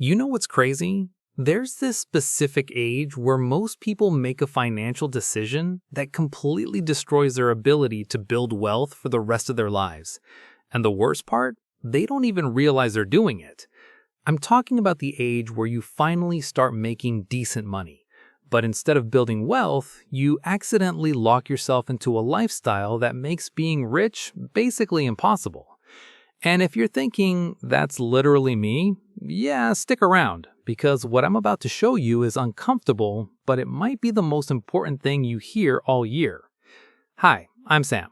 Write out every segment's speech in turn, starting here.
You know what's crazy? There's this specific age where most people make a financial decision that completely destroys their ability to build wealth for the rest of their lives. And the worst part? They don't even realize they're doing it. I'm talking about the age where you finally start making decent money. But instead of building wealth, you accidentally lock yourself into a lifestyle that makes being rich basically impossible. And if you're thinking, that's literally me, yeah, stick around, because what I'm about to show you is uncomfortable, but it might be the most important thing you hear all year. Hi, I'm Sam.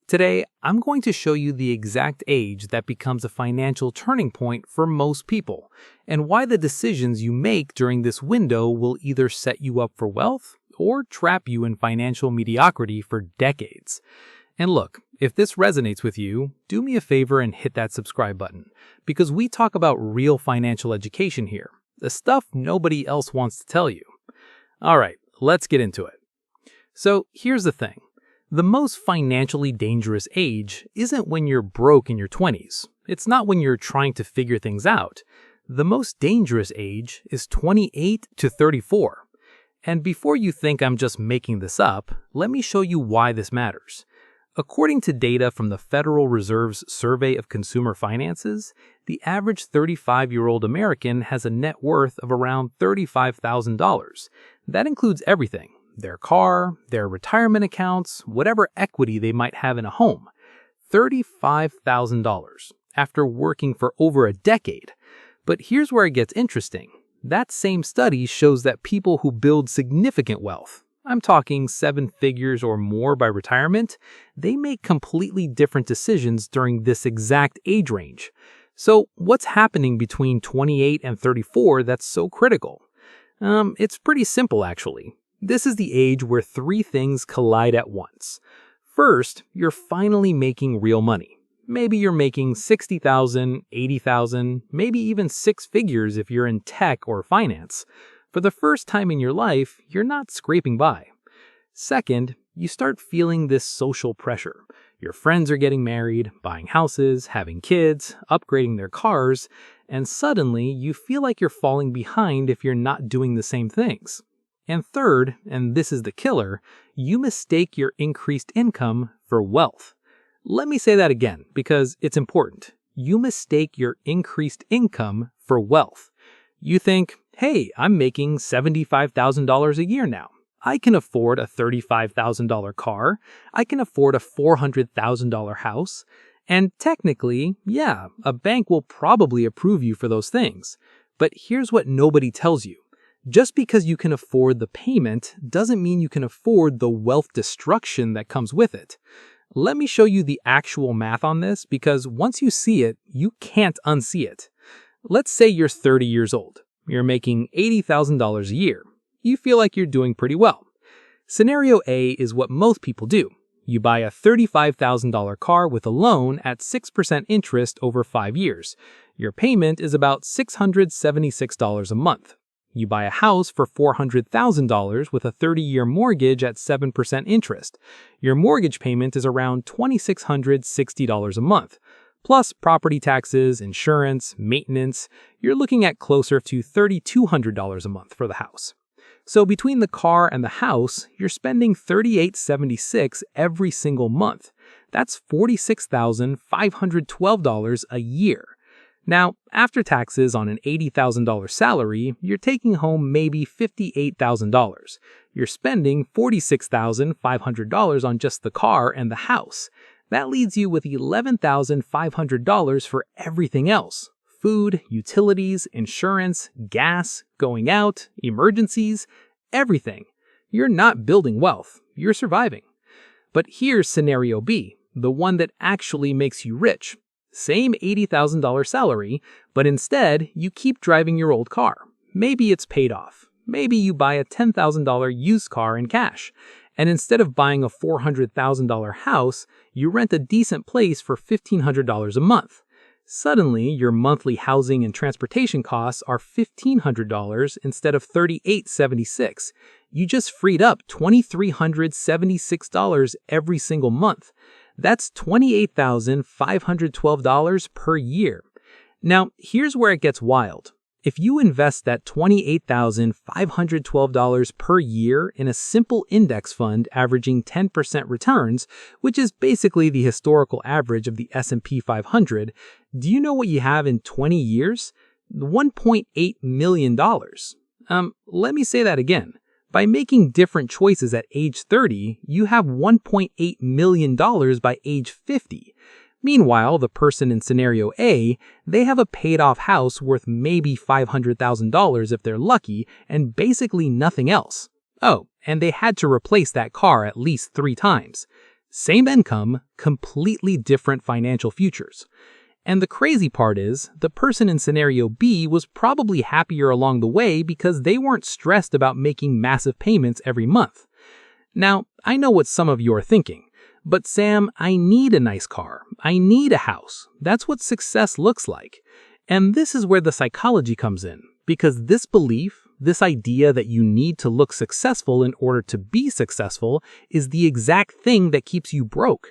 Today, I'm going to show you the exact age that becomes a financial turning point for most people, and why the decisions you make during this window will either set you up for wealth or trap you in financial mediocrity for decades. And look, if this resonates with you, do me a favor and hit that subscribe button, because we talk about real financial education here, the stuff nobody else wants to tell you. All right, let's get into it. So here's the thing. The most financially dangerous age isn't when you're broke in your 20s. It's not when you're trying to figure things out. The most dangerous age is 28 to 34. And before you think I'm just making this up, let me show you why this matters. According to data from the Federal Reserve's Survey of Consumer Finances, the average 35-year-old American has a net worth of around $35,000. That includes everything: their car, their retirement accounts, whatever equity they might have in a home. $35,000 after working for over a decade. But here's where it gets interesting. That same study shows that people who build significant wealth, I'm talking 7 figures or more by retirement, they make completely different decisions during this exact age range. So what's happening between 28 and 34 that's so critical? It's pretty simple, actually. This is the age where 3 things collide at once. First, you're finally making real money. Maybe you're making $60,000, $80,000, maybe even 6 figures if you're in tech or finance. For the first time in your life, you're not scraping by. Second, you start feeling this social pressure. Your friends are getting married, buying houses, having kids, upgrading their cars, and suddenly you feel like you're falling behind if you're not doing the same things. And third, and this is the killer, you mistake your increased income for wealth. Let me say that again, because it's important. You mistake your increased income for wealth. You think, hey, I'm making $75,000 a year now. I can afford a $35,000 car. I can afford a $400,000 house. And technically, yeah, a bank will probably approve you for those things. But here's what nobody tells you. Just because you can afford the payment doesn't mean you can afford the wealth destruction that comes with it. Let me show you the actual math on this, because once you see it, you can't unsee it. Let's say you're 30 years old. You're making $80,000 a year. You feel like you're doing pretty well. Scenario A is what most people do. You buy a $35,000 car with a loan at 6% interest over 5 years. Your payment is about $676 a month. You buy a house for $400,000 with a 30-year mortgage at 7% interest. Your mortgage payment is around $2,660 a month. Plus property taxes, insurance, maintenance, you're looking at closer to $3,200 a month for the house. So between the car and the house, you're spending $3,876 every single month. That's $46,512 a year. Now, after taxes on an $80,000 salary, you're taking home maybe $58,000. You're spending $46,500 on just the car and the house. That leaves you with $11,500 for everything else: food, utilities, insurance, gas, going out, emergencies, everything. You're not building wealth, you're surviving. But here's scenario B, the one that actually makes you rich. Same $80,000 salary, but instead you keep driving your old car. Maybe it's paid off. Maybe you buy a $10,000 used car in cash. And instead of buying a $400,000 house, you rent a decent place for $1,500 a month. Suddenly, your monthly housing and transportation costs are $1,500 instead of $3,876. You just freed up $2,376 every single month. That's $28,512 per year. Now, here's where it gets wild. If you invest that $28,512 per year in a simple index fund averaging 10% returns, which is basically the historical average of the S&P 500, do you know what you have in 20 years? $1.8 million. Let me say that again. By making different choices at age 30, you have $1.8 million by age 50. Meanwhile, the person in scenario A, they have a paid-off house worth maybe $500,000 if they're lucky, and basically nothing else. Oh, and they had to replace that car at least 3 times. Same income, completely different financial futures. And the crazy part is, the person in scenario B was probably happier along the way because they weren't stressed about making massive payments every month. Now, I know what some of you are thinking. But Sam, I need a nice car. I need a house. That's what success looks like. And this is where the psychology comes in, because this belief, this idea that you need to look successful in order to be successful, is the exact thing that keeps you broke.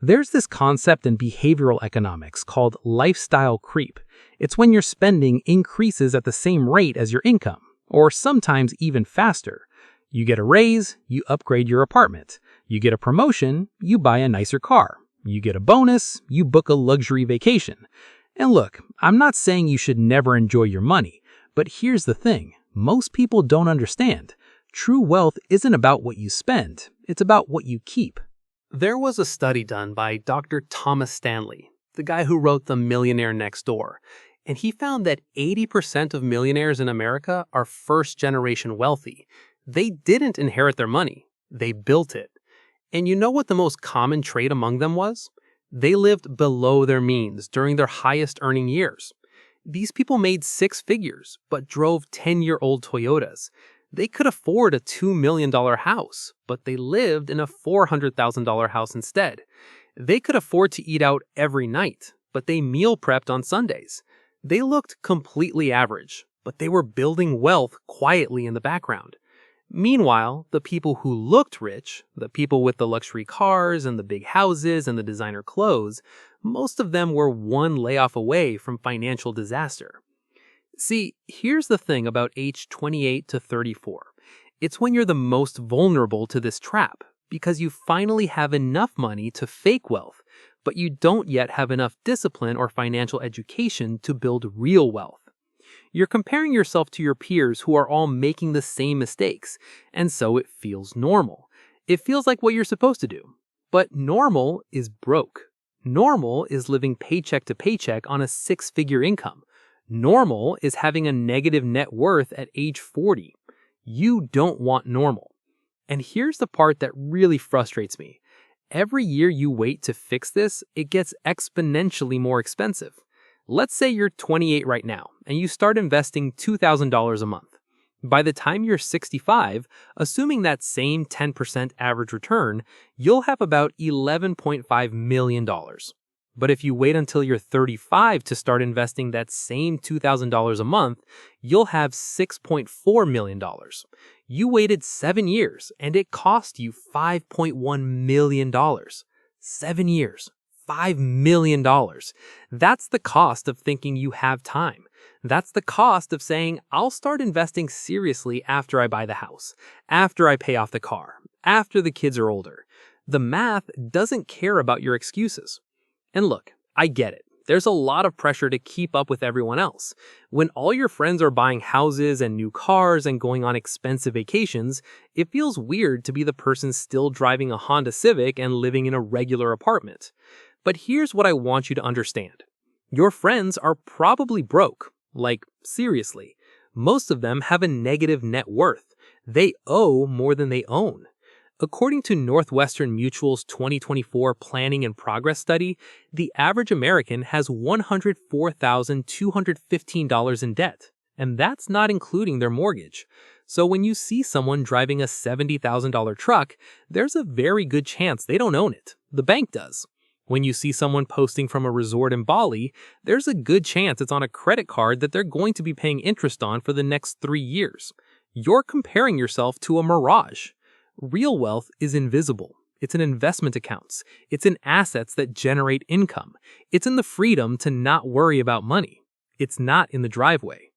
There's this concept in behavioral economics called lifestyle creep. It's when your spending increases at the same rate as your income, or sometimes even faster. You get a raise, you upgrade your apartment. You get a promotion, you buy a nicer car. You get a bonus, you book a luxury vacation. And look, I'm not saying you should never enjoy your money, but here's the thing. Most people don't understand. True wealth isn't about what you spend, it's about what you keep. There was a study done by Dr. Thomas Stanley, the guy who wrote The Millionaire Next Door, and he found that 80% of millionaires in America are first-generation wealthy. They didn't inherit their money, they built it. And you know what the most common trait among them was? They lived below their means during their highest earning years. These people made 6 figures, but drove 10-year-old Toyotas. They could afford a $2 million house, but they lived in a $400,000 house instead. They could afford to eat out every night, but they meal prepped on Sundays. They looked completely average, but they were building wealth quietly in the background. Meanwhile, the people who looked rich, the people with the luxury cars and the big houses and the designer clothes, most of them were one layoff away from financial disaster. See, here's the thing about age 28 to 34. It's when you're the most vulnerable to this trap, because you finally have enough money to fake wealth, but you don't yet have enough discipline or financial education to build real wealth. You're comparing yourself to your peers who are all making the same mistakes, and so it feels normal. It feels like what you're supposed to do. But normal is broke. Normal is living paycheck to paycheck on a 6-figure income. Normal is having a negative net worth at age 40. You don't want normal. And here's the part that really frustrates me. Every year you wait to fix this, it gets exponentially more expensive. Let's say you're 28 right now, and you start investing $2,000 a month. By the time you're 65, assuming that same 10% average return, you'll have about $11.5 million. But if you wait until you're 35 to start investing that same $2,000 a month, you'll have $6.4 million. You waited 7 years, and it cost you $5.1 million. 7 years. $5 million. That's the cost of thinking you have time. That's the cost of saying, I'll start investing seriously after I buy the house, after I pay off the car, after the kids are older. The math doesn't care about your excuses. And look, I get it. There's a lot of pressure to keep up with everyone else. When all your friends are buying houses and new cars and going on expensive vacations, it feels weird to be the person still driving a Honda Civic and living in a regular apartment. But here's what I want you to understand. Your friends are probably broke. Like, seriously. Most of them have a negative net worth. They owe more than they own. According to Northwestern Mutual's 2024 Planning and Progress study, the average American has $104,215 in debt, and that's not including their mortgage. So when you see someone driving a $70,000 truck, there's a very good chance they don't own it. The bank does. When you see someone posting from a resort in Bali, there's a good chance it's on a credit card that they're going to be paying interest on for the next 3 years. You're comparing yourself to a mirage. Real wealth is invisible. It's in investment accounts. It's in assets that generate income. It's in the freedom to not worry about money. It's not in the driveway.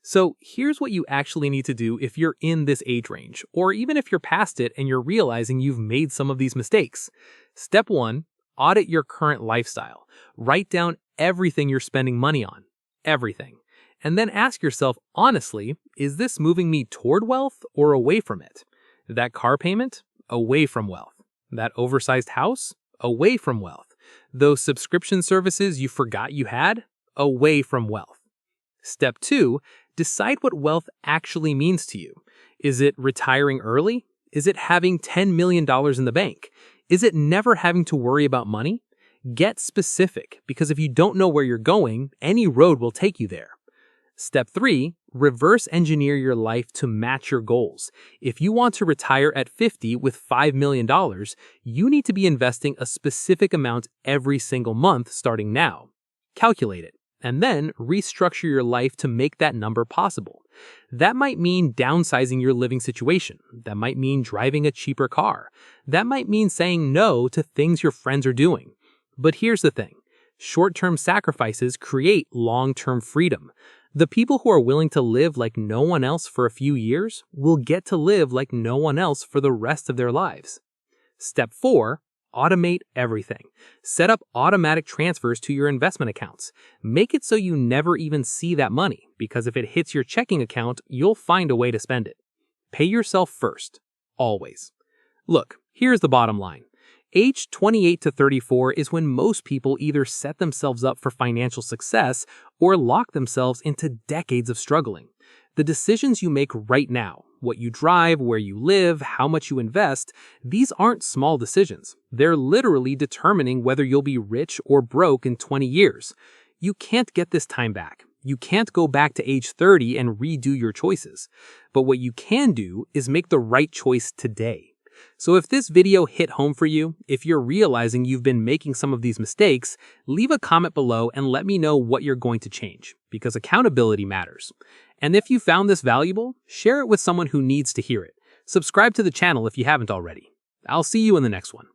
So here's what you actually need to do if you're in this age range, or even if you're past it and you're realizing you've made some of these mistakes. Step 1, audit your current lifestyle. Write down everything you're spending money on. Everything. And then ask yourself, honestly, is this moving me toward wealth or away from it? That car payment? Away from wealth. That oversized house? Away from wealth. Those subscription services you forgot you had? Away from wealth. Step 2, decide what wealth actually means to you. Is it retiring early? Is it having $10 million in the bank? Is it never having to worry about money? Get specific, because if you don't know where you're going, any road will take you there. Step 3, reverse engineer your life to match your goals. If you want to retire at 50 with $5 million, you need to be investing a specific amount every single month starting now. Calculate it, and then restructure your life to make that number possible. That might mean downsizing your living situation. That might mean driving a cheaper car. That might mean saying no to things your friends are doing. But here's the thing. Short-term sacrifices create long-term freedom. The people who are willing to live like no one else for a few years will get to live like no one else for the rest of their lives. Step 4, automate everything. Set up automatic transfers to your investment accounts. Make it so you never even see that money, because if it hits your checking account, you'll find a way to spend it. Pay yourself first. Always. Look, here's the bottom line. Age 28 to 34 is when most people either set themselves up for financial success or lock themselves into decades of struggling. The decisions you make right now, what you drive, where you live, how much you invest, these aren't small decisions. They're literally determining whether you'll be rich or broke in 20 years. You can't get this time back. You can't go back to age 30 and redo your choices. But what you can do is make the right choice today. So if this video hit home for you, if you're realizing you've been making some of these mistakes, leave a comment below and let me know what you're going to change, because accountability matters. And if you found this valuable, share it with someone who needs to hear it. Subscribe to the channel if you haven't already. I'll see you in the next one.